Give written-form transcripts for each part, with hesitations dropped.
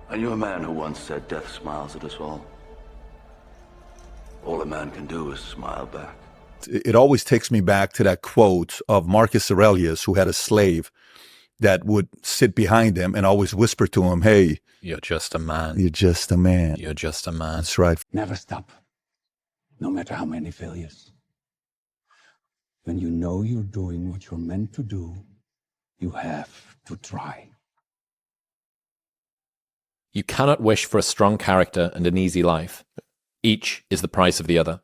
I knew a man who once said death smiles at us all. All a man can do is smile back. It always takes me back to that quote of Marcus Aurelius, who had a slave that would sit behind him and always whisper to him, hey, you're just a man. You're just a man. You're just a man. That's right. Never stop, no matter how many failures. When you know you're doing what you're meant to do, you have to try. You cannot wish for a strong character and an easy life. Each is the price of the other.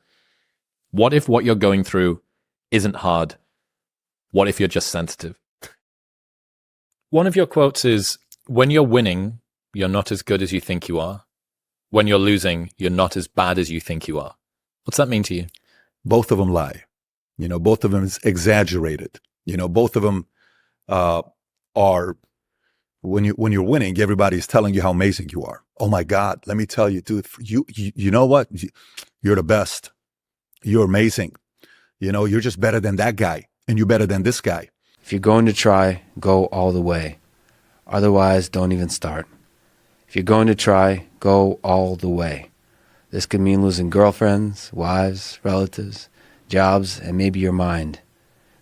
What if what you're going through isn't hard? What if you're just sensitive? One of your quotes is, when you're winning, you're not as good as you think you are. When you're losing, you're not as bad as you think you are. What's that mean to you? Both of them lie. Both of them is exaggerated. Both of them are, when you're winning, everybody's telling you how amazing you are. Oh my God, let me tell you, dude, you know what? You're the best. You're amazing. You're just better than that guy, and you're better than this guy. If you're going to try, go all the way. Otherwise, don't even start. If you're going to try, go all the way. This could mean losing girlfriends, wives, relatives, jobs, and maybe your mind.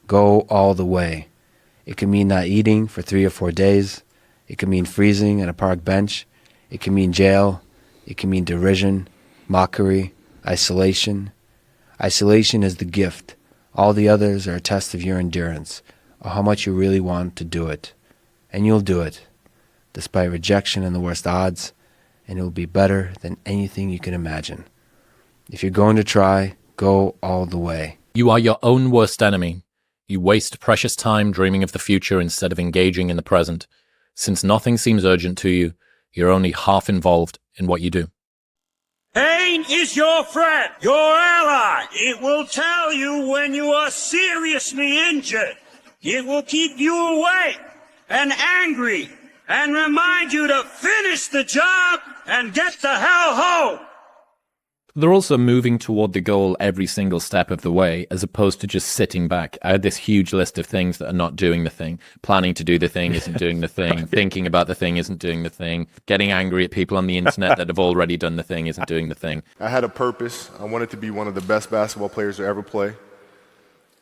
Go all the way. It could mean not eating for 3 or 4 days. It could mean freezing on a park bench. It can mean jail. It can mean derision, mockery, isolation. Isolation is the gift. All the others are a test of your endurance, or how much you really want to do it. And you'll do it, despite rejection and the worst odds, and it will be better than anything you can imagine. If you're going to try, go all the way. You are your own worst enemy. You waste precious time dreaming of the future instead of engaging in the present. Since nothing seems urgent to you, you're only half involved in what you do. Pain is your friend, your ally. It will tell you when you are seriously injured. It will keep you awake and angry and remind you to finish the job and get the hell home. They're also moving toward the goal every single step of the way, as opposed to just sitting back. I had this huge list of things that are not doing the thing. Planning to do the thing isn't doing the thing. Thinking about the thing isn't doing the thing. Getting angry at people on the internet that have already done the thing isn't doing the thing. I had a purpose. I wanted to be one of the best basketball players to ever play.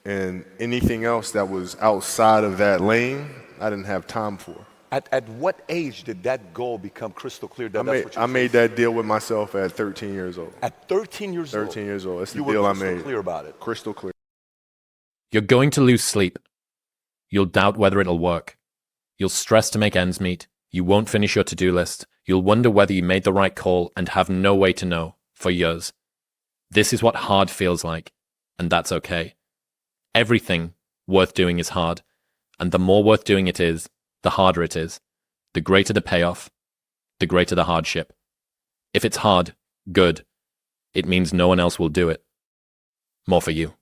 And anything else that was outside of that lane, I didn't have time for. At what age did that goal become crystal clear? I made that deal with myself at 13 years old. At 13 years old? 13 years old. That's the deal I made. You were crystal clear about it. Crystal clear. You're going to lose sleep. You'll doubt whether it'll work. You'll stress to make ends meet. You won't finish your to-do list. You'll wonder whether you made the right call and have no way to know for years. This is what hard feels like, and that's okay. Everything worth doing is hard, and the more worth doing it is, the harder it is. The greater the payoff, the greater the hardship. If it's hard, good. It means no one else will do it. More for you.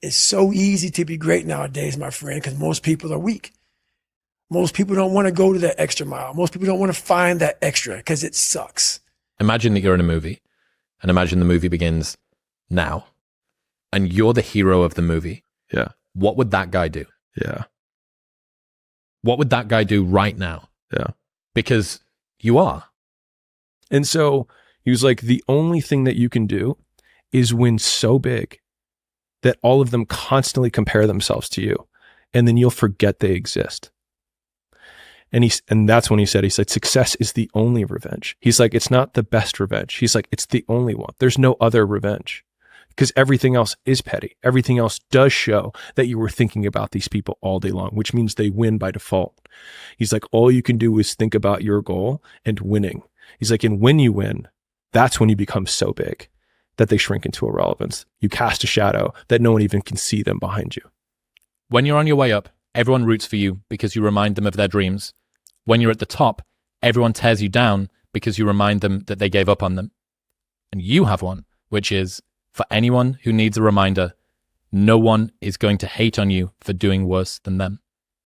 It's so easy to be great nowadays, my friend, because most people are weak. Most people don't want to go to that extra mile. Most people don't want to find that extra because it sucks. Imagine that you're in a movie, and imagine the movie begins now, and you're the hero of the movie. Yeah. What would that guy do? Yeah. What would that guy do right now? Yeah. Because you are. And so he was like, the only thing that you can do is win so big that all of them constantly compare themselves to you. And then you'll forget they exist. And that's when he said, success is the only revenge. He's like, it's not the best revenge. He's like, it's the only one. There's no other revenge. Because everything else is petty. Everything else does show that you were thinking about these people all day long, which means they win by default. He's like, all you can do is think about your goal and winning. He's like, and when you win, that's when you become so big that they shrink into irrelevance. You cast a shadow that no one even can see them behind you. When you're on your way up, everyone roots for you because you remind them of their dreams. When you're at the top, everyone tears you down because you remind them that they gave up on them. And you have one, which is, for anyone who needs a reminder, no one is going to hate on you for doing worse than them.